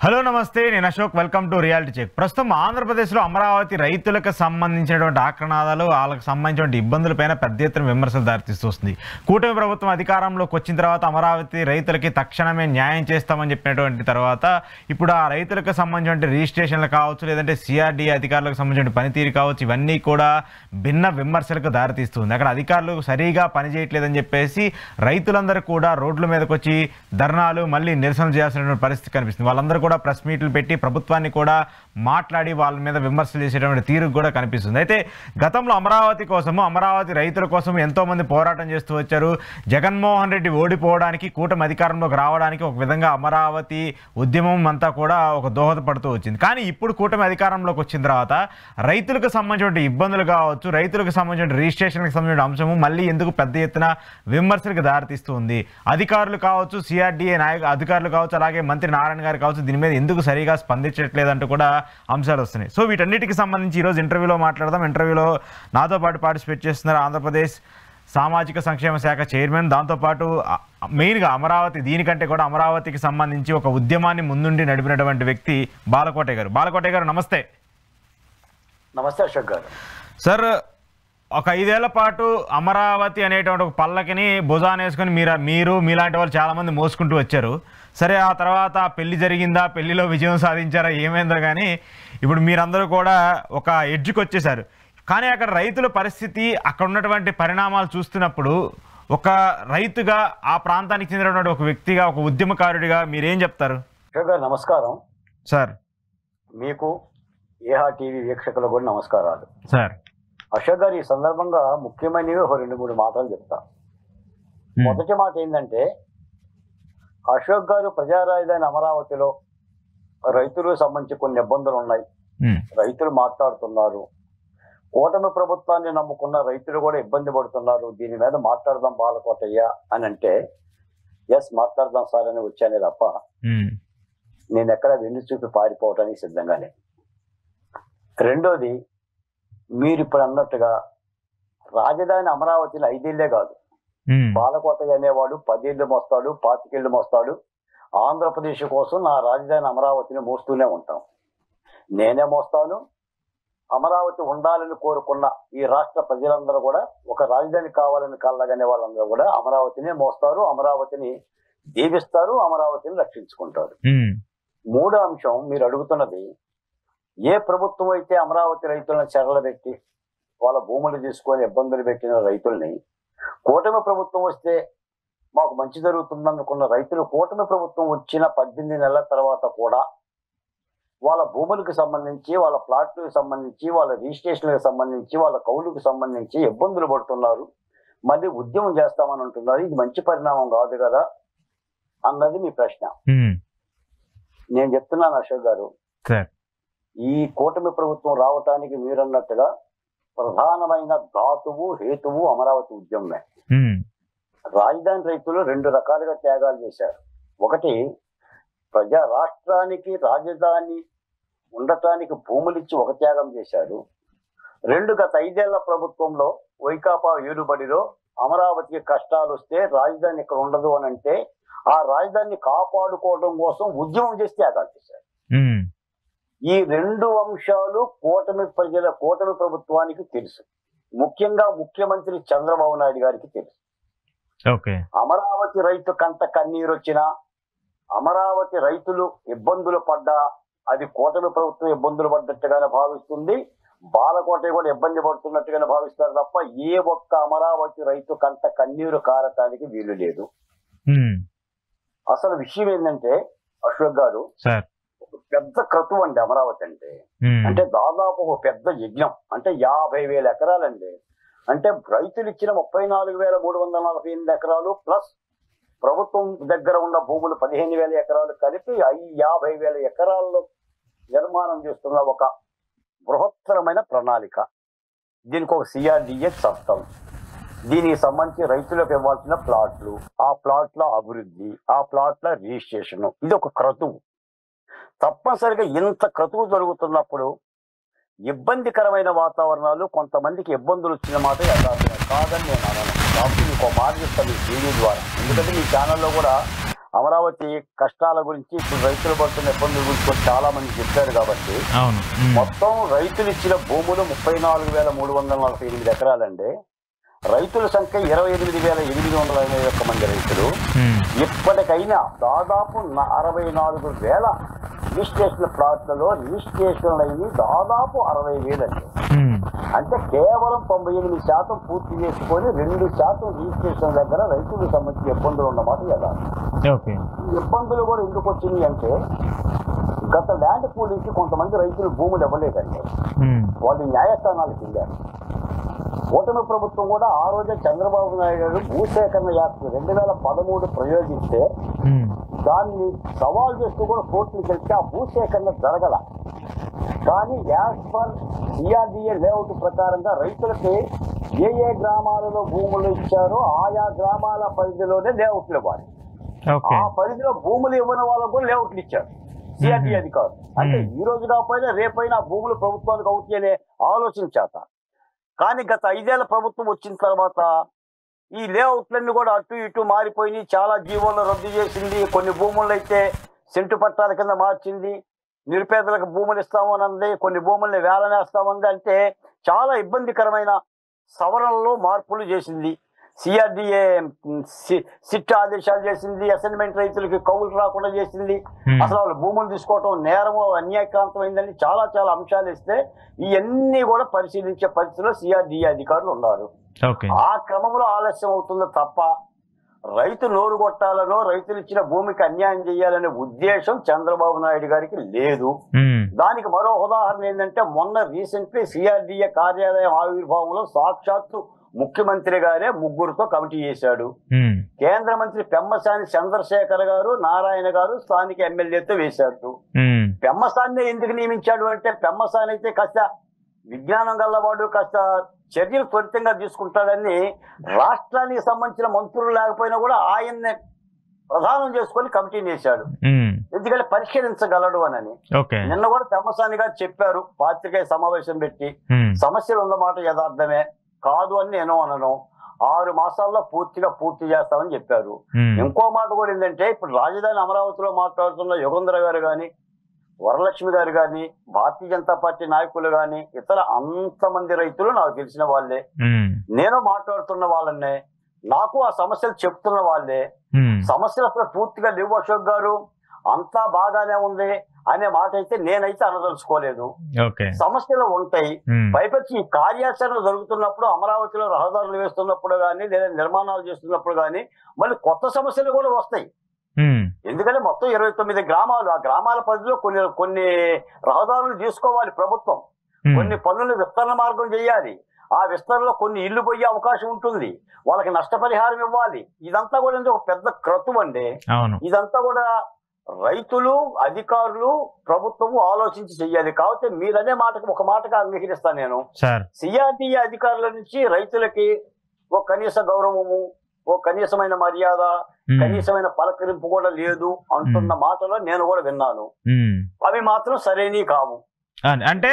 Hello నమస్తే, నేను Ashok. Welcome to reality check. ప్రస్తుతం ఆంధ్రప్రదేశ్లో అమరావతి రైతులకు సంబంధించినటువంటి ఆక్రమణాలు, వాళ్ళకి సంబంధించిన ఇబ్బందులపైన పెద్ద ఎత్తున విమర్శలు దారితీస్తుంది. కూటమి ప్రభుత్వం అధికారంలోకి వచ్చిన తర్వాత అమరావతి రైతులకి తక్షణమే న్యాయం చేస్తామని చెప్పినటువంటి తర్వాత ఇప్పుడు ఆ రైతులకు సంబంధించిన రిజిస్ట్రేషన్లు కావచ్చు, లేదంటే సిఆర్డీఏ అధికారులకు సంబంధించిన పనితీరు కావచ్చు, ఇవన్నీ కూడా భిన్న విమర్శలకు దారితీస్తుంది. అక్కడ అధికారులు సరిగా పనిచేయట్లేదని చెప్పేసి రైతులందరూ కూడా రోడ్ల మీదకి వచ్చి ధర్నాలు, మళ్ళీ నిరసన చేయాల్సినటువంటి పరిస్థితి కనిపిస్తుంది. వాళ్ళందరూ కూడా ప్రెస్ మీట్లు పెట్టి ప్రభుత్వాన్ని కూడా మాట్లాడి వాళ్ళ మీద విమర్శలు చేసేటువంటి తీరు కూడా కనిపిస్తుంది. అయితే గతంలో అమరావతి కోసము, అమరావతి రైతుల కోసం ఎంతోమంది పోరాటం చేస్తూ వచ్చారు. జగన్మోహన్ రెడ్డి ఓడిపోవడానికి, కూటమి అధికారంలోకి రావడానికి ఒక విధంగా అమరావతి ఉద్యమం అంతా కూడా ఒక దోహదపడుతూ వచ్చింది. కానీ ఇప్పుడు కూటమి అధికారంలోకి వచ్చిన తర్వాత రైతులకు సంబంధించిన ఇబ్బందులు కావచ్చు, రైతులకు సంబంధించిన రిజిస్ట్రేషన్కి సంబంధించిన అంశము మళ్ళీ ఎందుకు పెద్ద ఎత్తున విమర్శలకు దారితీస్తుంది. అధికారులు కావచ్చు, సిఆర్డీఏ అధికారులు కావచ్చు, అలాగే మంత్రి నారాయణ గారు కావచ్చు, దీని మీద ఎందుకు సరిగా స్పందించట్లేదంటూ కూడా అంశాలు వస్తున్నాయి. సో వీటన్నిటికి సంబంధించి ఈరోజు ఇంటర్వ్యూలో మాట్లాడదాం. ఇంటర్వ్యూలో నాతో పాటు పార్టిసిపేట్ చేస్తున్నారు ఆంధ్రప్రదేశ్ సామాజిక సంక్షేమ శాఖ చైర్మన్, దాంతోపాటు మెయిన్గా అమరావతి, దీనికంటే కూడా అమరావతికి సంబంధించి ఒక ఉద్యమాన్ని ముందుండి నడిపినటువంటి వ్యక్తి బాలకోటయ్య గారు. బాలకోటయ్య గారు నమస్తే. నమస్తే అశోక్ గారు. సార్, ఒక 5 ఏళ్ల పాటు అమరావతి అనేటువంటి ఒక పల్లకిని భుజాన వేసుకొని మీరు మీలాంటి వాళ్ళు చాలామంది మోసుకుంటూ వచ్చారు. సరే, ఆ తర్వాత పెళ్లి జరిగిందా, పెళ్లిలో విజయం సాధించారా, ఏమైందో కానీ ఇప్పుడు మీరందరూ కూడా ఒక ఎడ్జ్కి వచ్చేసారు. కానీ అక్కడ రైతుల పరిస్థితి, అక్కడ ఉన్నటువంటి పరిణామాలు చూస్తున్నప్పుడు ఒక రైతుగా, ఆ ప్రాంతానికి చెందినటువంటి ఒక వ్యక్తిగా, ఒక ఉద్యమకారుడిగా మీరేం చెప్తారు? అశోక్ గారు నమస్కారం. సార్, మీకు ఏహా టీవీ వీక్షకులకు కూడా నమస్కారాలు. సార్, అశోక్ గారు, ఈ సందర్భంగా ముఖ్యమైనవి ఒక 2-3 మాటలు చెప్తా. మొదటి మాట ఏంటంటే, అశోక్ గారు ప్రజా రాజధాని అమరావతిలో రైతులకు సంబంధించి కొన్ని ఇబ్బందులు ఉన్నాయి. రైతులు మాట్లాడుతున్నారు. కూటమి ప్రభుత్వాన్ని నమ్ముకున్న రైతులు కూడా ఇబ్బంది పడుతున్నారు. దీని మీద మాట్లాడదాం బాలకోటయ్య అని అంటే, ఎస్ మాట్లాడదాం సార్ అని వచ్చానే తప్ప నేను ఎక్కడ వెన్ను చూపి పారిపోవటానికి సిద్ధంగానే. రెండోది, మీరు ఇప్పుడు అన్నట్టుగా రాజధాని అమరావతిలో 5 ఏళ్లే కాదు, బాలకోటయ్య అనేవాడు 10 ఏళ్ళు మోస్తాడు, 25 ఏళ్ళు మోస్తాడు. ఆంధ్రప్రదేశ్ కోసం నా రాజధాని అమరావతిని మోస్తూనే ఉంటాం. నేనే మోస్తాను. అమరావతి ఉండాలని కోరుకున్న ఈ రాష్ట్ర ప్రజలందరూ కూడా, ఒక రాజధాని కావాలని కళ్ళగనే వాళ్ళందరూ కూడా అమరావతినే మోస్తారు, అమరావతిని దీవిస్తారు, అమరావతిని రక్షించుకుంటారు. మూడో అంశం, మీరు అడుగుతున్నది, ఏ ప్రభుత్వం అయితే అమరావతి రైతులను చెరలు పెట్టి వాళ్ళ భూములు తీసుకొని ఇబ్బందులు పెట్టిన రైతుల్ని, కూటమి ప్రభుత్వం వస్తే మాకు మంచి జరుగుతుందనుకున్న రైతులు కూటమి ప్రభుత్వం వచ్చిన 18 నెలల తర్వాత కూడా వాళ్ళ భూములకు సంబంధించి, వాళ్ళ ప్లాట్లకు సంబంధించి, వాళ్ళ రిజిస్ట్రేషన్లకు సంబంధించి, వాళ్ళ కౌలుకు సంబంధించి ఇబ్బందులు పడుతున్నారు, మళ్ళీ ఉద్యమం చేస్తామని అంటున్నారు. ఇది మంచి పరిణామం కాదు కదా అన్నది మీ ప్రశ్న. నేను చెప్తున్నాను అశోక్ గారు, ఈ కూటమి ప్రభుత్వం రావటానికి మీరన్నట్టుగా ప్రధానమైన ధాతువు, హేతువు అమరావతి ఉద్యమమే. రాజధాని రైతులు 2 రకాలుగా త్యాగాలు చేశారు. ఒకటి, రాష్ట్రానికి రాజధాని ఉండటానికి భూములిచ్చి ఒక త్యాగం చేశారు. 2, గత 5 ఏళ్ల ప్రభుత్వంలో వైకాపా ఏలుబడిలో అమరావతికి కష్టాలు వస్తే రాజధాని ఇక్కడ ఉండదు అని అంటే, ఆ రాజధానిని కాపాడుకోవడం కోసం ఉద్యమం చేసి త్యాగాలు చేశారు. ఈ 2 అంశాలు కూటమి ప్రభుత్వానికి తెలుసు. ముఖ్యంగా ముఖ్యమంత్రి చంద్రబాబు నాయుడు గారికి తెలుసు. అమరావతి రైతు కంట కన్నీరు వచ్చినా, అమరావతి రైతులు ఇబ్బందులు పడ్డా అది కూటమి ప్రభుత్వం ఇబ్బందులు పడ్డట్టుగానే భావిస్తుంది. బాలకోటయ్య కూడా ఇబ్బంది పడుతున్నట్టుగానే భావిస్తారు తప్ప ఏ ఒక్క అమరావతి రైతు కంట కన్నీరు కారటానికి వీలు లేదు. అసలు విషయం ఏంటంటే అశోక్ గారు, పెద్ద క్రతువు అండి అమరావతి అంటే. అంటే దాదాపు ఒక పెద్ద యజ్ఞం. అంటే 50,000 ఎకరాలండి. అంటే రైతులు ఇచ్చిన 34,348 ఎకరాలు ప్లస్ ప్రభుత్వం దగ్గర ఉన్న భూములు 15,000 ఎకరాలు కలిపి 50,000 ఎకరాల్లో నిర్మాణం చేస్తున్న ఒక బృహత్తరమైన ప్రణాళిక. దీనికి ఒక సిఆర్డీఏ చట్టం, దీనికి సంబంధించి రైతులకు ఇవ్వాల్సిన ప్లాట్లు, ఆ ప్లాట్ల అభివృద్ధి, ఆ ప్లాట్ల రిజిస్ట్రేషన్, ఇది ఒక క్రతువు. తప్పనిసరిగా ఇంత క్రతువు జరుగుతున్నప్పుడు ఇబ్బందికరమైన వాతావరణాలు, కొంతమందికి ఇబ్బందులు వచ్చిన మాట యథార్థమే కాదని నేను అనను. కాబట్టి మీకు మాట చెప్తాను ఈ టీవీ ద్వారా. ఎందుకంటే మీ ఛానల్లో కూడా అమరావతి కష్టాల గురించి, ఇప్పుడు రైతులు పడుతున్న ఇబ్బందుల గురించి చాలా మంది చెప్పారు కాబట్టి మొత్తం రైతులు ఇచ్చిన భూములు 34,348 ఎకరాలండి. రైతుల సంఖ్య 28,821 మంది రైతులు. ఇప్పటికైనా దాదాపు 64,000 రిజిస్ట్రేషన్ ప్లాట్లలో రిజిస్ట్రేషన్లు అయింది దాదాపు 60,000 అండి. అంటే కేవలం 98% పూర్తి చేసుకొని 2% రిజిస్ట్రేషన్ దగ్గర రైతులకు సంబంధించిన ఇబ్బందులు ఉన్నమాట కదా. ఈ ఇబ్బందులు కూడా ఎందుకు వచ్చినాయి అంటే గత ల్యాండ్ పూలింగ్కి కొంతమంది రైతులు భూములు ఇవ్వలేదండి. వాళ్ళు న్యాయస్థానాలకు వెళ్ళారు. కూటమి ప్రభుత్వం కూడా ఆ రోజే చంద్రబాబు నాయుడు గారు భూసేకరణ యాక్ట్ 2013 ప్రయోగిస్తే దాన్ని సవాల్ చేస్తూ కూడా కోర్టులకు వెళ్తే ఆ భూసేకరణ జరగల. కానీ యాజ్ పర్ సిఆర్డిఏ లేఅవుట్ ప్రకారంగా రైతులకి ఏ గ్రామాలలో భూములు ఇచ్చారో ఆయా గ్రామాల పరిధిలోనే లేఅవుట్లు ఇవ్వాలి. ఆ పరిధిలో భూములు ఇవ్వని వాళ్ళకు కూడా లేఅవుట్లు ఇచ్చారు సిఆర్డిఏ అధికారులు. అంటే ఈ రోజు కాకపోయినా రేపైనా భూములు ప్రభుత్వానికి అవుతాయనే ఆలోచన చేత. కానీ గత 5 ఏళ్ల ప్రభుత్వం వచ్చిన తర్వాత ఈ లేఅవుట్లన్నీ కూడా అటు ఇటు మారిపోయినాయి. చాలా జీవోలను రద్దు చేసింది. కొన్ని భూములు అయితే సెంటు పట్టాల కింద మార్చింది. నిరుపేదలకు భూములు ఇస్తామని అంది, కొన్ని భూముల్ని వేలనేస్తామంది. అంటే చాలా ఇబ్బందికరమైన సవరణలో మార్పులు చేసింది. సిఆర్డిఏ సిట్ ఆదేశాలు చేసింది. అసైన్మెంట్ రైతులకి కౌలు రాకుండా చేసింది. అసలు వాళ్ళు భూములు తీసుకోవటం నేరము, అన్యాయక్రాంతమైందని చాలా చాలా అంశాలు ఇస్తే ఇవన్నీ కూడా పరిశీలించే పరిస్థితిలో సిఆర్డిఏ అధికారులు ఉన్నారు. ఆ క్రమంలో ఆలస్యం అవుతుందో తప్ప రైతు నోరు కొట్టాలనో రైతులు ఇచ్చిన భూమికి అన్యాయం చేయాలనే ఉద్దేశం చంద్రబాబు నాయుడు గారికి లేదు. దానికి మరో ఉదాహరణ ఏంటంటే మొన్న రీసెంట్లీ సిఆర్డిఏ కార్యాలయం ఆవిర్భావంలో సాక్షాత్తు ముఖ్యమంత్రి గారే 3 కమిటీ చేశాడు. కేంద్ర మంత్రి పెమ్మసాని చంద్రశేఖర్ గారు, నారాయణ గారు స్థానిక ఎమ్మెల్యేతో వేశాడు. పెమ్మసాని ఎందుకు నియమించాడు అంటే పెమ్మసాని అయితే కాస్త విజ్ఞానం గల్లవాడు, కాస్త చర్యలు త్వరితంగా తీసుకుంటాడని రాష్ట్రానికి సంబంధించిన మంత్రులు లేకపోయినా కూడా ఆయన్నే ప్రధానం చేసుకొని కమిటీని వేశాడు. ఎందుకంటే పరిష్కరించగలడు అని. నిన్న కూడా పెమ్మసాని గారు చెప్పారు పాత్రికేయ సమావేశం పెట్టి, సమస్యలు ఉన్నమాట యథార్థమే కాదు అని నేను అనను, 6 మాసాల్లో పూర్తి చేస్తామని చెప్పారు. ఇంకో మాట కూడా ఏంటంటే ఇప్పుడు రాజధాని అమరావతిలో మాట్లాడుతున్న యుగంధర గారు కానీ, వరలక్ష్మి గారు కానీ, భారతీయ జనతా పార్టీ నాయకులు కానీ, ఇతర అంతమంది రైతులు నాకు తెలిసిన వాళ్ళే, నేను మాట్లాడుతున్న వాళ్ళనే, నాకు ఆ సమస్యలు చెప్తున్న వాళ్ళే. సమస్యలు అసలు పూర్తిగా లేవు అశోక్ గారు, అంతా బాగానే ఉంది అనే మాట అయితే నేనైతే అనదలుచుకోలేదు. సమస్యలు ఉంటాయి. పైపచ్చి ఈ కార్యాచరణ జరుగుతున్నప్పుడు, అమరావతిలో రహదారులు వేస్తున్నప్పుడు కానీ, లేదా నిర్మాణాలు చేస్తున్నప్పుడు కానీ మళ్ళీ కొత్త సమస్యలు కూడా వస్తాయి. ఎందుకంటే మొత్తం 29 గ్రామాలు, ఆ గ్రామాల పరిధిలో కొన్ని రహదారులు తీసుకోవాలి ప్రభుత్వం, కొన్ని పనులు విస్తరణ మార్గం చేయాలి. ఆ విస్తరణలో కొన్ని ఇళ్లు పోయే అవకాశం ఉంటుంది, వాళ్ళకి నష్టపరిహారం ఇవ్వాలి. ఇదంతా కూడా ఒక పెద్ద క్రతువు అండి. ఇదంతా కూడా రైతులు, అధికారులు, ప్రభుత్వము ఆలోచించి చెయ్యాలి. కాబట్టి మీరనే మాటకు ఒక మాటగా అంగీకరిస్తాను నేను. సిఆర్డిఏ అధికారుల నుంచి రైతులకి ఒక కనీస గౌరవము, ఓ కనీసమైన మర్యాద, కనీసమైన పలకరింపు కూడా లేదు అంటున్న మాటలో నేను కూడా విన్నాను. అవి మాత్రం సరైనవి కావు. అంటే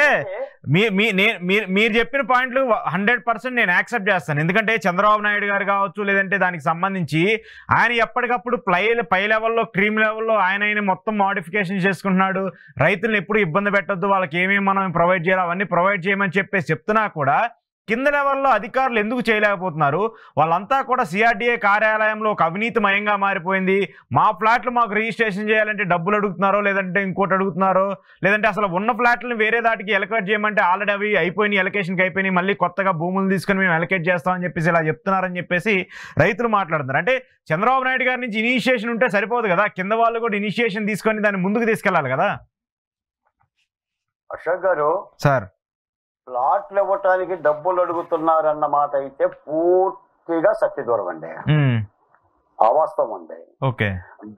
మీరు చెప్పిన పాయింట్లు 100% నేను యాక్సెప్ట్ చేస్తాను. ఎందుకంటే చంద్రబాబు నాయుడు గారు కావచ్చు, లేదంటే దానికి సంబంధించి ఆయన ఎప్పటికప్పుడు పై లెవెల్లో, క్రీమ్ లెవెల్లో ఆయన మొత్తం మోడిఫికేషన్ చేసుకుంటున్నాడు. రైతులను ఎప్పుడు ఇబ్బంది పెట్టద్దు, వాళ్ళకి ఏమేమి మనం ప్రొవైడ్ చేయాలి అవన్నీ ప్రొవైడ్ చేయమని చెప్పేసి చెప్తున్నా కూడా కింద లెవెల్లో అధికారులు ఎందుకు చేయలేకపోతున్నారు? వాళ్ళంతా కూడా సిఆర్డిఏ కార్యాలయంలో ఒక అవినీతిమయంగా మారిపోయింది. మా ఫ్లాట్లు మాకు రిజిస్ట్రేషన్ చేయాలంటే డబ్బులు అడుగుతున్నారో, లేదంటే ఇంకోటి అడుగుతున్నారో, లేదంటే అసలు ఉన్న ఫ్లాట్లను వేరే దాటికి ఎలకేట్ చేయమంటే ఆల్రెడీ అవి అయిపోయినాయి, ఎలకేషన్కి అయిపోయినాయి, మళ్ళీ కొత్తగా భూములు తీసుకొని మేము ఎలకేట్ చేస్తామని చెప్పేసి ఇలా చెప్తున్నారని చెప్పేసి రైతులు మాట్లాడుతున్నారు. అంటే చంద్రబాబు నాయుడు గారి నుంచి ఇనిషియేషన్ ఉంటే సరిపోదు కదా, కింద వాళ్ళు కూడా ఇనిషియేషన్ తీసుకొని దాన్ని ముందుకు తీసుకెళ్లాలి కదా. అశోక్ గారు, సార్ ప్లాట్లు ఇవ్వటానికి డబ్బులు అడుగుతున్నారన్న మాట అయితే పూర్తిగా సత్యదూరం అండి, అవాస్తవం అండి.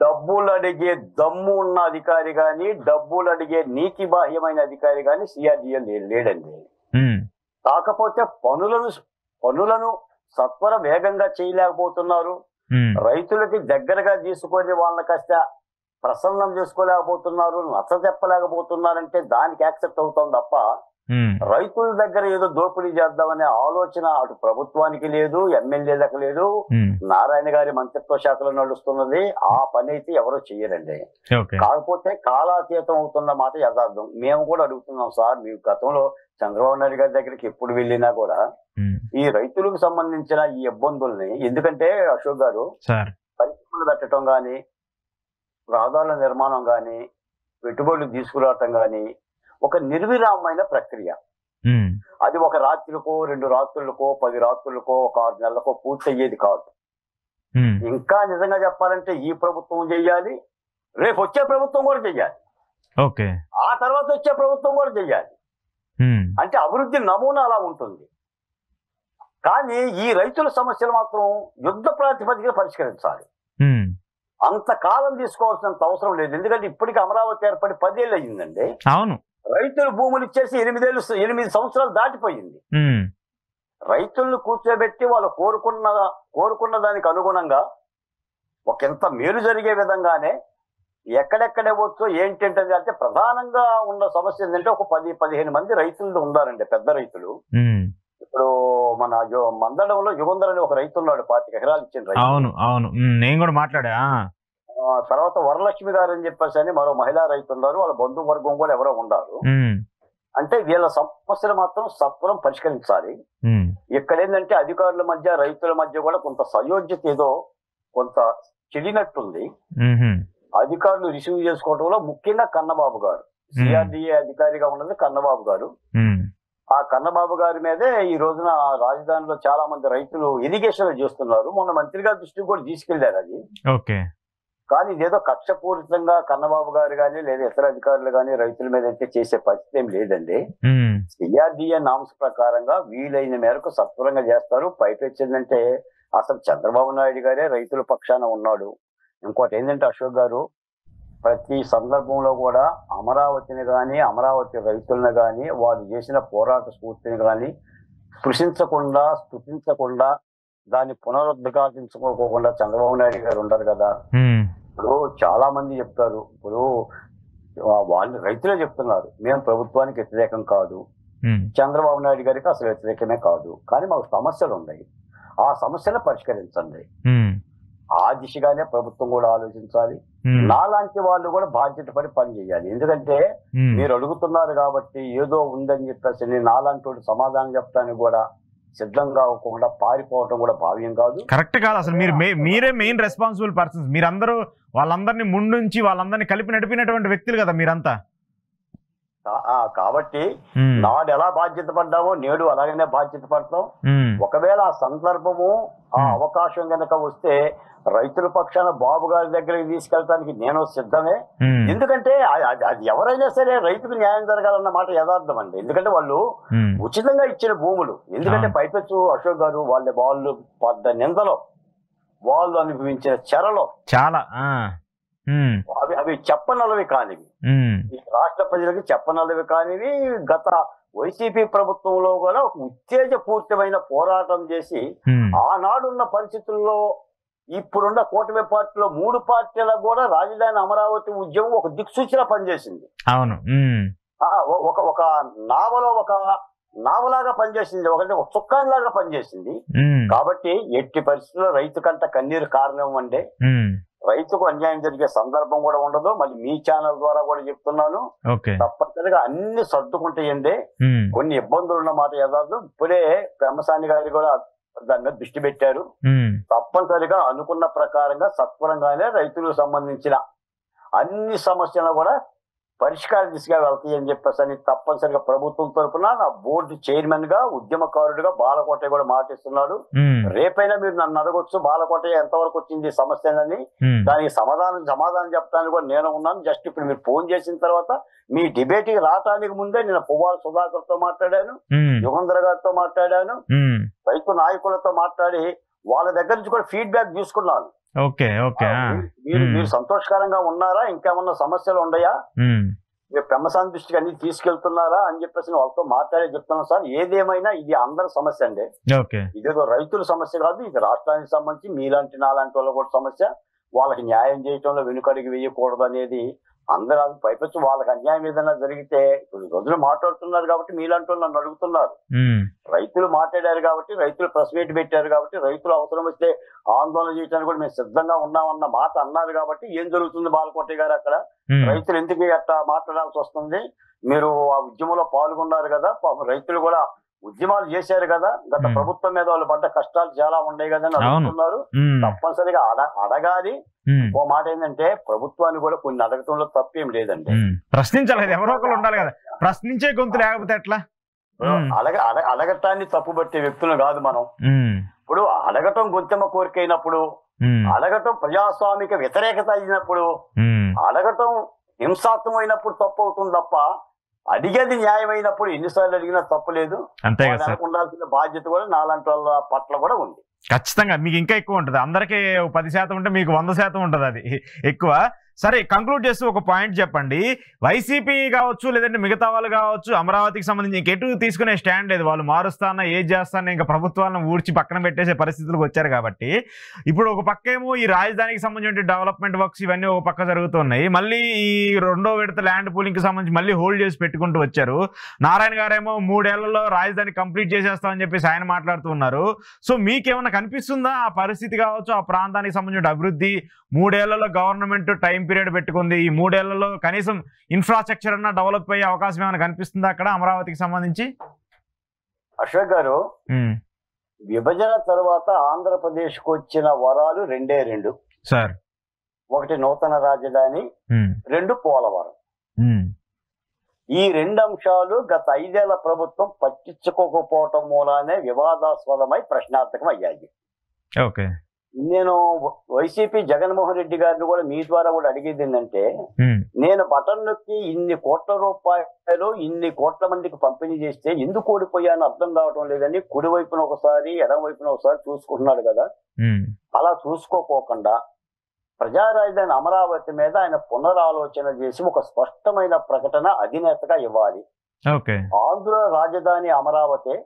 డబ్బులు అడిగే దమ్ము ఉన్న అధికారి గాని, డబ్బులు అడిగే నీతి బాహ్యమైన అధికారి గాని సిఆర్డిఏ లేడండి. కాకపోతే పనులను సత్వర వేగంగా చేయలేకపోతున్నారు. రైతులకి దగ్గరగా తీసుకొని వాళ్ళని కాస్త ప్రసన్నం చేసుకోలేకపోతున్నారు, నచ్చ చెప్పలేకపోతున్నారంటే దానికి యాక్సెప్ట్ అవుతాం తప్ప రైతుల దగ్గర ఏదో దోపిడీ చేద్దామనే ఆలోచన అటు ప్రభుత్వానికి లేదు, ఎమ్మెల్యేలకు లేదు, నారాయణ గారి మంత్రిత్వ శాఖలో నడుస్తున్నది. ఆ పని అయితే ఎవరో చెయ్యరండి. కాకపోతే కాలాతీతం అవుతున్న మాట యథార్థం. మేము కూడా అడుగుతున్నాం సార్, మీ గతంలో చంద్రబాబు నాయుడు గారి దగ్గరికి ఎప్పుడు వెళ్ళినా కూడా ఈ రైతులకు సంబంధించిన ఈ ఇబ్బందుల్ని, ఎందుకంటే అశోక్ గారు పరిశ్రమలు పెట్టడం గాని, రహదారుల నిర్మాణం గాని, పెట్టుబడులు తీసుకురావటం గాని ఒక నిర్విరామమైన ప్రక్రియ. అది ఒక రాత్రికో 2 రాత్రులకో 10 రాత్రులకో ఒక 6 నెలలకో పూర్తి అయ్యేది కాదు. ఇంకా నిజంగా చెప్పాలంటే ఈ ప్రభుత్వం చెయ్యాలి, రేపు వచ్చే ప్రభుత్వం కూడా చెయ్యాలి, ఆ తర్వాత వచ్చే ప్రభుత్వం కూడా చెయ్యాలి. అంటే అభివృద్ధి నమూనా అలా ఉంటుంది. కానీ ఈ రైతుల సమస్యలు మాత్రం యుద్ధ ప్రాతిపదికన పరిష్కరించాలి. అంతకాలం తీసుకోవాల్సినంత అవసరం లేదు. ఎందుకంటే ఇప్పటికీ అమరావతి ఏర్పడి 10 ఏళ్ళు అయ్యిందండి. అవును, రైతులు భూములు ఇచ్చేసి 8 సంవత్సరాలు దాటిపోయింది. రైతులను కూర్చోబెట్టి వాళ్ళు కోరుకున్న దానికి అనుగుణంగా ఒక ఎంత మేలు జరిగే విధంగానే ఎక్కడెక్కడే వచ్చో ఏంటంటే అంటే ప్రధానంగా ఉన్న సమస్య ఏంటంటే ఒక 10-15 మంది రైతులు ఉన్నారండి, పెద్ద రైతులు. ఇప్పుడు మన మందడంలో యుగంధర్ అని ఒక రైతు ఉన్నాడు, 25 ఎకరాలు ఇచ్చిన రైతు. అవును అవును, నేను కూడా మాట్లాడా. తర్వాత వరలక్ష్మి గారు అని చెప్పేసి అని మరో మహిళా రైతు ఉన్నారు, వాళ్ళ బంధువర్గం కూడా ఎవరో ఉన్నారు. అంటే వీళ్ళ సమస్యలు మాత్రం సత్వరం పరిష్కరించాలి. ఇక్కడ ఏంటంటే అధికారుల మధ్య రైతుల మధ్య కూడా కొంత సయోధ్యత ఏదో కొంత చెడినట్టుంది. అధికారులు రిసీవ్ చేసుకోవడంలో ముఖ్యంగా కన్నబాబు గారు, సిఆర్డిఏ అధికారిగా ఉన్నది కన్నబాబు గారు. ఆ కన్నబాబు గారి మీదే ఈ రోజున రాజధానిలో చాలా మంది రైతులు ఇరిగేషన్ చేస్తున్నారు. మొన్న మంత్రి గారి దృష్టికి కూడా తీసుకెళ్లారు అది. కానీ ఇదేదో కక్షపూరితంగా కన్నబాబు గారు కానీ లేదా ఇతర అధికారులు కానీ రైతుల మీద అయితే చేసే పరిస్థితి ఏం లేదండి. సిఆర్డిఏ నామ్స్ ప్రకారంగా వీలైన మేరకు సత్వరంగా చేస్తారు. పైపెచ్చిందంటే అసలు చంద్రబాబు నాయుడు గారే రైతుల పక్షాన ఉన్నాడు. ఇంకోటి ఏంటంటే అశోక్ గారు, ప్రతి సందర్భంలో కూడా అమరావతిని కానీ అమరావతి రైతులను కానీ వాళ్ళు చేసిన పోరాట స్ఫూర్తిని కానీ స్పృశించకుండా స్తుతించకుండా దాన్ని పునరుద్ఘాటించుకోకుండా చంద్రబాబు నాయుడు గారు ఉండరు కదా. ఇప్పుడు చాలా మంది చెప్తారు, ఇప్పుడు వాళ్ళు రైతులే చెప్తున్నారు మేము ప్రభుత్వానికి వ్యతిరేకం కాదు, చంద్రబాబు నాయుడు గారికి అసలు వ్యతిరేకమే కాదు, కానీ మాకు సమస్యలు ఉన్నాయి, ఆ సమస్యను పరిష్కరించండి. ఆ దిశగానే ప్రభుత్వం కూడా ఆలోచించాలి. నాలాంటి వాళ్ళు కూడా బాధ్యత పడి పని చేయాలి. ఎందుకంటే మీరు అడుగుతున్నారు కాబట్టి ఏదో ఉందని చెప్పేసి నాలాంటి సమాధానం చెప్పడానికి కూడా సిద్ధంగా అవ్వకుండా పారిపోవటం కూడా భావ్యం కాదు, కరెక్ట్ కాదు. అసలు మీరే మెయిన్ రెస్పాన్సిబుల్ పర్సన్స్. మీరందరూ వాళ్ళందరినీ ముందుంచి వాళ్ళందరినీ కలిపి నడిపినటువంటి వ్యక్తులు కదా మీరంతా. కాబట్టి నాడు ఎలా బాధ్యత పడ్డామో నేడు అలాగనే బాధ్యత పడతాం. ఒకవేళ ఆ సందర్భము ఆ అవకాశం కనుక వస్తే రైతుల పక్షాన బాబు గారి దగ్గరికి తీసుకెళ్ళడానికి నేను సిద్ధమే. ఎందుకంటే అది ఎవరైనా సరే రైతుకు న్యాయం జరగాలన్న మాట యథార్థం అండి. ఎందుకంటే వాళ్ళు ఉచితంగా ఇచ్చిన భూములు. ఎందుకంటే పైపెచ్చు అశోక్ గారు వాళ్ళు పడ్డ నిందలో, వాళ్ళు అనుభవించిన చెరలో చాలా అవి చెప్పనలవి కానివి, ఈ రాష్ట్ర ప్రజలకు చెప్పనలవి కానివి. గత వైసీపీ ప్రభుత్వంలో కూడా ఒక ఉత్తేజపూరితమైన పోరాటం చేసి ఆనాడున్న పరిస్థితుల్లో ఇప్పుడున్న కూటమి పార్టీలో 3 పార్టీలకు కూడా రాజధాని అమరావతి ఉద్యమం ఒక దిక్సూచిలా పనిచేసింది. అవును, ఒక నావలాగా పనిచేసింది, ఒక చుక్కానిలాగా పనిచేసింది. కాబట్టి ఎట్టి పరిస్థితుల్లో రైతు కంట కన్నీరు కారణం అంటే రైతుకు అన్యాయం జరిగే సందర్భం కూడా ఉండదు. మళ్ళీ మీ ఛానల్ ద్వారా కూడా చెప్తున్నాను, తప్పనిసరిగా అన్ని సర్దుకుంటాయండి. కొన్ని ఇబ్బందులు ఉన్న మాట యథార్థం. ఇప్పుడే పెమ్మసాని గారి కూడా దాని మీద దృష్టి పెట్టారు. తప్పనిసరిగా అనుకున్న ప్రకారంగా సత్వరంగానే రైతులకు సంబంధించిన అన్ని సమస్యలను కూడా పరిష్కార దిశగా వెళ్తాయని చెప్పేసి అని తప్పనిసరిగా ప్రభుత్వం తరఫున నా బోర్డు చైర్మన్ గా ఉద్యమకారుడిగా బాలకోటయ్య కూడా మాటిస్తున్నాడు. రేపైనా మీరు నన్ను అడగొచ్చు, బాలకోటయ్య ఎంతవరకు వచ్చింది సమస్య అని. దానికి సమాధానం చెప్పడానికి కూడా నేను ఉన్నాను. జస్ట్ ఇప్పుడు మీరు ఫోన్ చేసిన తర్వాత మీ డిబేట్ కి రావడానికి ముందే నేను పువ్వాల సుధాకర్ తో మాట్లాడాను, యుగంధర్ గారితో మాట్లాడాను, రైతు నాయకులతో మాట్లాడి వాళ్ళ దగ్గర నుంచి కూడా ఫీడ్బ్యాక్ తీసుకున్నాను. మీరు సంతోషకరంగా ఉన్నారా, ఇంకేమన్నా సమస్యలు ఉన్నాయా, పెమ్మసాని దృష్టికి అన్ని తీసుకెళ్తున్నారా అని చెప్పేసి వాళ్ళతో మాట్లాడే చెప్తున్నాను సార్. ఏదేమైనా ఇది అందరి సమస్య అండి, ఇదేదో రైతుల సమస్య కాదు, ఇది రాష్ట్రానికి సంబంధించి మీలాంటి నాలాంటి వాళ్ళ కూడా సమస్య. వాళ్ళకి న్యాయం చేయటంలో వెనుకడికి వేయకూడదు అనేది అందరూ అది పైపెచ్చు వాళ్ళకి అన్యాయం ఏదైనా జరిగితే ఇప్పుడు రోజులు మాట్లాడుతున్నారు కాబట్టి మీలాంటి వాళ్ళు నన్ను అడుగుతున్నారు. రైతులు మాట్లాడారు కాబట్టి, రైతులు ప్రెస్ మీట్ పెట్టారు కాబట్టి, రైతులు అవసరం వస్తే ఆందోళన చేయడానికి కూడా మేము సిద్ధంగా ఉన్నామన్న మాట అన్నారు కాబట్టి ఏం జరుగుతుంది బాలకోటయ్య గారు అక్కడ? రైతులు ఎందుకు అట్లా మాట్లాడాల్సి వస్తుంది? మీరు ఆ ఉద్యమంలో పాల్గొన్నారు కదా, రైతులు కూడా ఉద్యమాలు చేశారు కదా, గత ప్రభుత్వం మీద వాళ్ళు పడ్డ కష్టాలు చాలా ఉన్నాయి కదా అని అడుగుతున్నారు. తప్పనిసరిగా అడగాలి. ఓ మాట ఏంటంటే ప్రభుత్వాన్ని కూడా కొన్ని అడగటంలో తప్పేం లేదండి. ప్రశ్నించాలి, ఎవరో ఒకరు ఉండాలి కదా, ప్రశ్నించే గొంతు లేకపోతే ఎట్లా? అడగటాన్ని తప్పుపట్టే వ్యక్తులు కాదు మనం. ఇప్పుడు అడగటం గొంతెమ్మ కోరిక అయినప్పుడు, అడగటం ప్రజాస్వామిక వ్యతిరేకత అయినప్పుడు, అడగటం హింసాత్మకమైనప్పుడు తప్పు అవుతుంది తప్ప అడిగేది న్యాయమైనప్పుడు ఎన్నిసార్లు అడిగినా తప్పు లేదు. ఉండాల్సిన బాధ్యత కూడా నాలాంటి వాళ్ళ పట్ల కూడా ఉంది. ఖచ్చితంగా మీకు ఇంకా ఎక్కువ ఉంటుంది. అందరికీ 10% ఉంటే మీకు 100% ఉంటుంది, అది ఎక్కువ. సరే, కంక్లూడ్ చేస్తూ ఒక పాయింట్ చెప్పండి. వైసీపీ కావచ్చు, లేదంటే మిగతా వాళ్ళు కావచ్చు, అమరావతికి సంబంధించి ఇంకెటు తీసుకునే స్టాండ్ లేదు. వాళ్ళు మారుస్తానా, ఏది చేస్తానా, ఇంకా ప్రభుత్వాలను ఊడ్చి పక్కన పెట్టేసే పరిస్థితులకు వచ్చారు. కాబట్టి ఇప్పుడు ఒక పక్కేమో ఈ రాజధానికి సంబంధించిన డెవలప్మెంట్ వర్క్స్ ఇవన్నీ ఒక పక్క జరుగుతున్నాయి. మళ్ళీ ఈ రెండో విడత ల్యాండ్ పూలింగ్కి సంబంధించి మళ్ళీ హోల్డ్ చేసి పెట్టుకుంటూ వచ్చారు. నారాయణ గారేమో 3 ఏళ్లలో రాజధాని కంప్లీట్ చేసేస్తామని చెప్పేసి ఆయన మాట్లాడుతూ ఉన్నారు. సో మీకేమన్నా కనిపిస్తుందా ఆ పరిస్థితి కావచ్చు, ఆ ప్రాంతానికి సంబంధించిన అభివృద్ధి 3 ఏళ్లలో గవర్నమెంట్ టైం పీరియడ్ పెట్టుకుంది, ఈ 3 ఏళ్లలో కనీసం ఇన్ఫ్రాస్ట్రక్చర్ అన్నా డెవలప్ అయ్యే అవకాశం ఏమైనా కనిపిస్తుందా అక్కడ అమరావతికి సంబంధించి? అశోక్ గారు, విభజన తర్వాత ఆంధ్రప్రదేశ్ కు వచ్చిన వరాలు రెండు సార్. ఒకటి నూతన రాజధాని, 2 పోలవరం. ఈ 2 అంశాలు గత 5 ఏళ్ల ప్రభుత్వం పట్టించుకోకపోవటం మూలానే వివాదాస్పదమై ప్రశ్నార్థకం అయ్యాయి. ఓకే, నేను వైసీపీ జగన్మోహన్ రెడ్డి గారిని కూడా మీ ద్వారా కూడా అడిగేది ఏంటంటే, నేను బటన్ నొక్కి ఇన్ని కోట్ల రూపాయలు ఇన్ని కోట్ల మందికి పంపిణీ చేస్తే ఎందుకు ఓడిపోయాను అర్థం కావటం లేదని కుడి వైపున ఒకసారి ఎడమ వైపున ఒకసారి చూసుకుంటున్నాడు కదా. అలా చూసుకోకుండా ప్రజా రాజధాని అమరావతి మీద ఆయన పునరాలోచన చేసి ఒక స్పష్టమైన ప్రకటన అధినేతగా ఇవ్వాలి. ఆంధ్ర రాజధాని అమరావతి,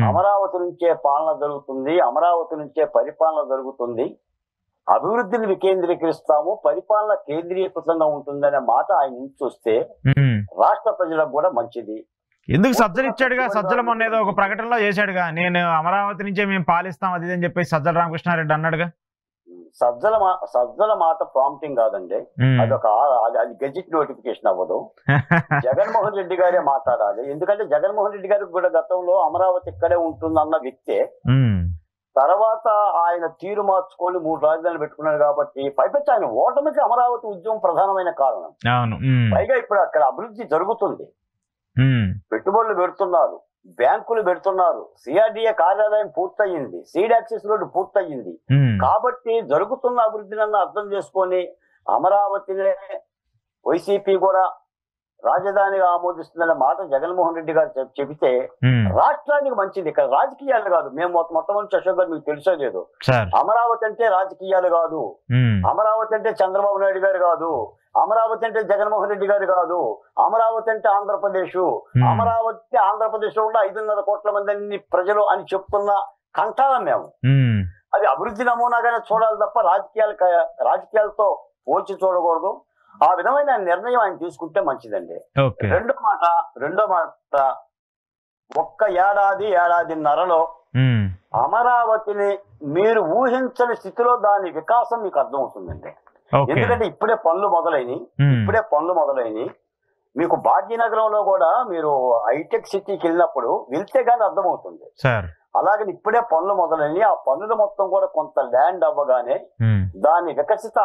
అమరావతి నుంచే పాలన జరుగుతుంది, అమరావతి నుంచే పరిపాలన జరుగుతుంది, అభివృద్ధిని వికేంద్రీకరిస్తాము, పరిపాలన కేంద్రీకృతంగా ఉంటుందనే మాట ఆయన నుంచి వస్తే రాష్ట్ర ప్రజలకు కూడా మంచిది. ఎందుకు సజ్జలు ఇచ్చాడుగా, సజ్జల మొన్న ఏదో ఒక ప్రకటనలో చేశాడుగా, నేను అమరావతి నుంచే మేము పాలిస్తాం అది అని చెప్పేసి సజ్జల రామకృష్ణారెడ్డి అన్నాడుగా. సజ్జల మాట ప్రాంప్టింగ్ కాదండి, అది గెజిట్ నోటిఫికేషన్ అవ్వదు. జగన్మోహన్ రెడ్డి గారే మాట్లాడాలి. ఎందుకంటే జగన్మోహన్ రెడ్డి గారికి కూడా గతంలో అమరావతి ఇక్కడే ఉంటుందన్న వ్యక్తే తర్వాత ఆయన తీరు మార్చుకొని 3 రాజధానులు పెట్టుకున్నారు. కాబట్టి పైపెచ్చి ఆయన ఓటమికి అమరావతి ఉద్యమం ప్రధానమైన కారణం. పైగా ఇప్పుడు అక్కడ అభివృద్ధి జరుగుతుంది, పెట్టుబడులు పెడుతున్నారు, బ్యాంకులు పెడుతున్నారు, సిఆర్డిఏ కార్యాలయం పూర్తయింది, సీడ్ యాక్సెస్ రోడ్డు పూర్తయింది. కాబట్టి జరుగుతున్న అభివృద్ధిని అర్థం చేసుకొని అమరావతినే వైసీపీ కూడా రాజధానిగా ఆమోదిస్తుందనే మాట జగన్మోహన్ రెడ్డి గారు చెబితే రాష్ట్రానికి మంచిది. ఇక్కడ రాజకీయాలు కాదు. మేము మొట్టమొదటి అశోక్ గారు మీకు తెలుసో లేదు, అమరావతి అంటే రాజకీయాలు కాదు, అమరావతి అంటే చంద్రబాబు నాయుడు గారు కాదు, అమరావతి అంటే జగన్మోహన్ రెడ్డి గారు కాదు, అమరావతి అంటే ఆంధ్రప్రదేశ్, అమరావతి ఆంధ్రప్రదేశ్ లో ఉన్న 5.5 కోట్ల మంది ప్రజలు అని చెప్తున్న కంఠాలం మేము. అది అభివృద్ధి నమూనాగానే చూడాలి తప్ప రాజకీయాలతో పోల్చి చూడకూడదు. ఆ విధమైన నిర్ణయం ఆయన తీసుకుంటే మంచిదండి. రెండో మాట ఒక్క ఏడాదిన్నరలో అమరావతిని మీరు ఊహించని స్థితిలో దాని వికాసం మీకు అర్థమవుతుందండి. ఎందుకంటే ఇప్పుడే పనులు మొదలైనవి. మీకు భాగ్యనగరంలో కూడా మీరు హైటెక్ సిటీకి వెళ్ళినప్పుడు వెళ్తే గానీ అర్థమవుతుంది. అలాగే ఇప్పుడే పనులు మొదలైనవి. ఆ పనులు మొత్తం కూడా కొంత ల్యాండ్ అవ్వగానే దాని వికసిత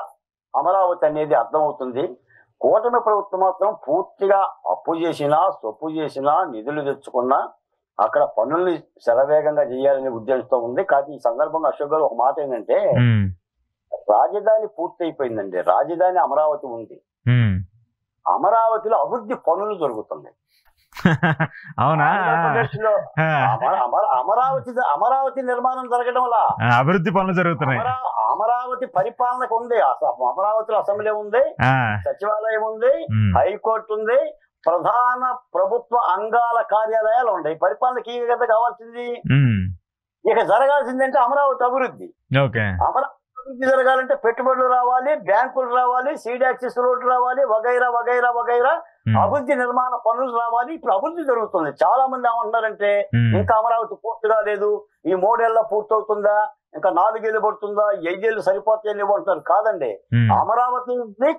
అమరావతి అనేది అర్థమవుతుంది. కూటమి ప్రభుత్వం మాత్రం పూర్తిగా అప్పు చేసినా, సొప్పు చేసినా, నిధులు తెచ్చుకున్నా అక్కడ పనుల్ని శరవేగంగా చేయాలనే ఉద్దేశంతో ఉంది. కానీ ఈ సందర్భంగా అశోక్ గారు ఒక మాట ఏంటంటే, రాజధాని పూర్తయిపోయిందండి, రాజధాని అమరావతి ఉంది, అమరావతిలో అభివృద్ధి పనులు జరుగుతున్నాయి. అవునా? అమరావతి నిర్మాణం జరగడం వల్ల అభివృద్ధి పనులు జరుగుతున్నాయి. అమరావతి పరిపాలనకు ఉంది, అమరావతిలో అసెంబ్లీ ఉంది, సచివాలయం ఉంది, హైకోర్టు ఉంది, ప్రధాన ప్రభుత్వ అంగాల కార్యాలయాలు ఉన్నాయి. పరిపాలనకి ఈ విధంగా కావాల్సింది. ఇక జరగాల్సిందంటే అమరావతి అభివృద్ధి. అభివృద్ధి జరగాలంటే పెట్టుబడులు రావాలి, బ్యాంకులు రావాలి, సీడ్ యాక్సిస్ రోడ్డు రావాలి, వగైరా వగైరా వగైరా అభివృద్ధి నిర్మాణ పనులు రావాలి. ఇప్పుడు అభివృద్ధి జరుగుతుంది. చాలా మంది ఏమంటున్నారంటే ఇంకా అమరావతి పూర్తిగా లేదు, ఈ 3 ఏళ్ళ పూర్తవుతుందా, ఇంకా 4 ఏళ్ళు పడుతుందా, 5 ఏళ్ళు సరిపోతాయని అంటున్నారు. కాదండి, అమరావతి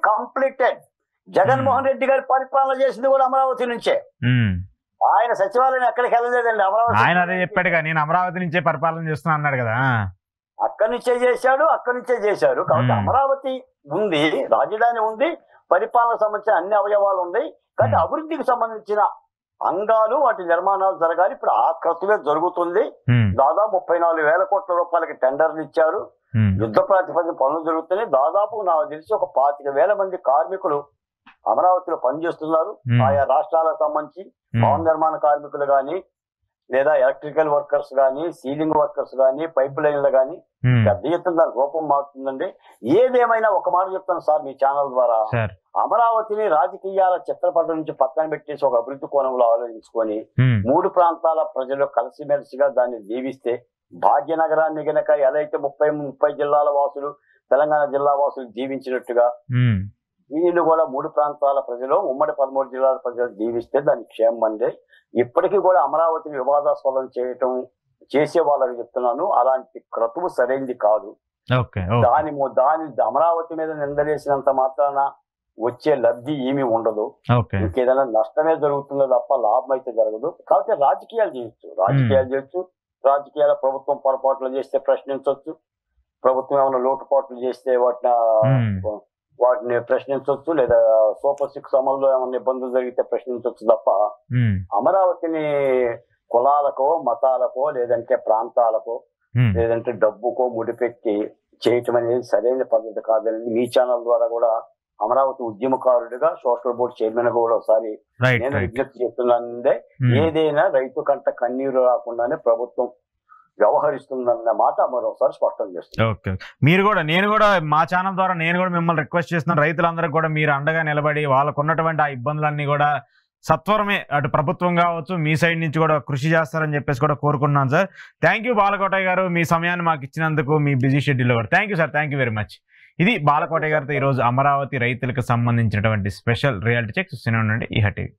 కంప్లీటెడ్. జగన్మోహన్ రెడ్డి గారి పరిపాలన చేసింది కూడా అమరావతి నుంచే. ఆయన సచివాలయం ఎక్కడికి వెళ్ళలేదండి, అమరావతి. ఆయన అదే చెప్పాడుగా, నేను అమరావతి నుంచే పరిపాలన చేస్తున్నా అన్నాడు కదా. అక్కడి నుంచే చేశాడు, అక్కడి నుంచే చేశారు. కాబట్టి అమరావతి ఉంది, రాజధాని ఉంది, పరిపాలన సంబంధించిన అన్ని అవయవాలు ఉన్నాయి. కాబట్టి అభివృద్ధికి సంబంధించిన అంగాలు, వాటి నిర్మాణాలు జరగాలి. ఇప్పుడు ఆ క్రతువే జరుగుతుంది. దాదాపు 34,000 కోట్ల రూపాయలకి టెండర్లు ఇచ్చారు. యుద్ధ ప్రాతిపదికన పనులు జరుగుతున్నాయి. దాదాపు నాకు తెలిసి ఒక 25,000 మంది కార్మికులు అమరావతిలో పనిచేస్తున్నారు. ఆయా రాష్ట్రాలకు సంబంధించి భవన నిర్మాణ కార్మికులు గాని, లేదా ఎలక్ట్రికల్ వర్కర్స్ గాని, సీలింగ్ వర్కర్స్ గాని, పైప్ లైన్లు గాని పెద్ద ఎత్తున దాని రూపం మారుతుందండి. ఏదేమైనా ఒక మాట చెప్తాను సార్ మీ ఛానల్ ద్వారా, అమరావతిని రాజకీయాల చిత్రపటం నుంచి పక్కన పెట్టేసి ఒక అభివృద్ధి కోణంలో ఆలోచించుకొని 3 ప్రాంతాల ప్రజలు కలిసిమెలిసిగా దాన్ని జీవిస్తే, భాగ్యనగరాన్ని గనక ఎలా అయితే 30 జిల్లాల వాసులు, తెలంగాణ జిల్లా వాసులు జీవించినట్టుగా వీళ్ళు కూడా 3 ప్రాంతాల ప్రజలు, ఉమ్మడి 13 జిల్లాల ప్రజలు జీవిస్తే దాని క్షేమం అందే. ఇప్పటికీ కూడా అమరావతిని వివాదాస్పదం చేసే వాళ్ళకి చెప్తున్నాను, అలాంటి క్రతువు సరైనది కాదు. దాని అమరావతి మీద నిందలేసినంత మాత్రాన వచ్చే లబ్ధి ఏమీ ఉండదు. ఇంకేదైనా నష్టమే జరుగుతుందో తప్ప లాభం అయితే జరగదు. కాబట్టి రాజకీయాలు చేయొచ్చు. రాజకీయాల ప్రభుత్వం పొరపాట్లు చేస్తే ప్రశ్నించవచ్చు, ప్రభుత్వం ఏమైనా లోటుపాట్లు చేస్తే వాటిని ప్రశ్నించవచ్చు, లేదా సూపర్ 6 అమల్లో ఏమైనా ఇబ్బందులు జరిగితే ప్రశ్నించవచ్చు తప్ప అమరావతిని కులాలకో, మతాలకో, లేదంటే ప్రాంతాలకో, లేదంటే డబ్బుకో ముడిపెట్టి చేయటం అనేది సరైన పద్ధతి కాదని మీ ఛానల్ ద్వారా కూడా అమరావతి ఉద్యమకారుడిగా, సోషల్ బోర్డు చైర్మన్ కూడా ఒకసారి నేను విజ్ఞప్తి చేస్తున్నానంటే, ఏదైనా రైతు కంట కన్నీరు రాకుండానే ప్రభుత్వం వ్యవహరిస్తుందన్న మాట మరోసారి స్పష్టం చేస్తుంది. నేను కూడా మా ఛానల్ ద్వారా నేను కూడా మిమ్మల్ని రిక్వెస్ట్ చేస్తున్నాను, రైతులందరికీ కూడా మీరు అండగా నిలబడి వాళ్ళకు ఉన్నటువంటి ఆ ఇబ్బందులన్నీ కూడా సత్వరమే అటు ప్రభుత్వం కావచ్చు, మీ సైడ్ నుంచి కూడా కృషి చేస్తారని చెప్పేసి కూడా కోరుకున్నాను సార్. థ్యాంక్ యూ బాలకోటయ్య గారు, మీ సమయాన్ని మాకు ఇచ్చినందుకు, మీ బిజీ షెడ్యూల్లో కూడా thank you sir. Thank you very much. ఇది బాలకోటయ్య గారితో ఈరోజు అమరావతి రైతులకు సంబంధించినటువంటి స్పెషల్ రియాలిటీ చెక్. చూస్తూనే ఉండండి ఈహా టీవీ.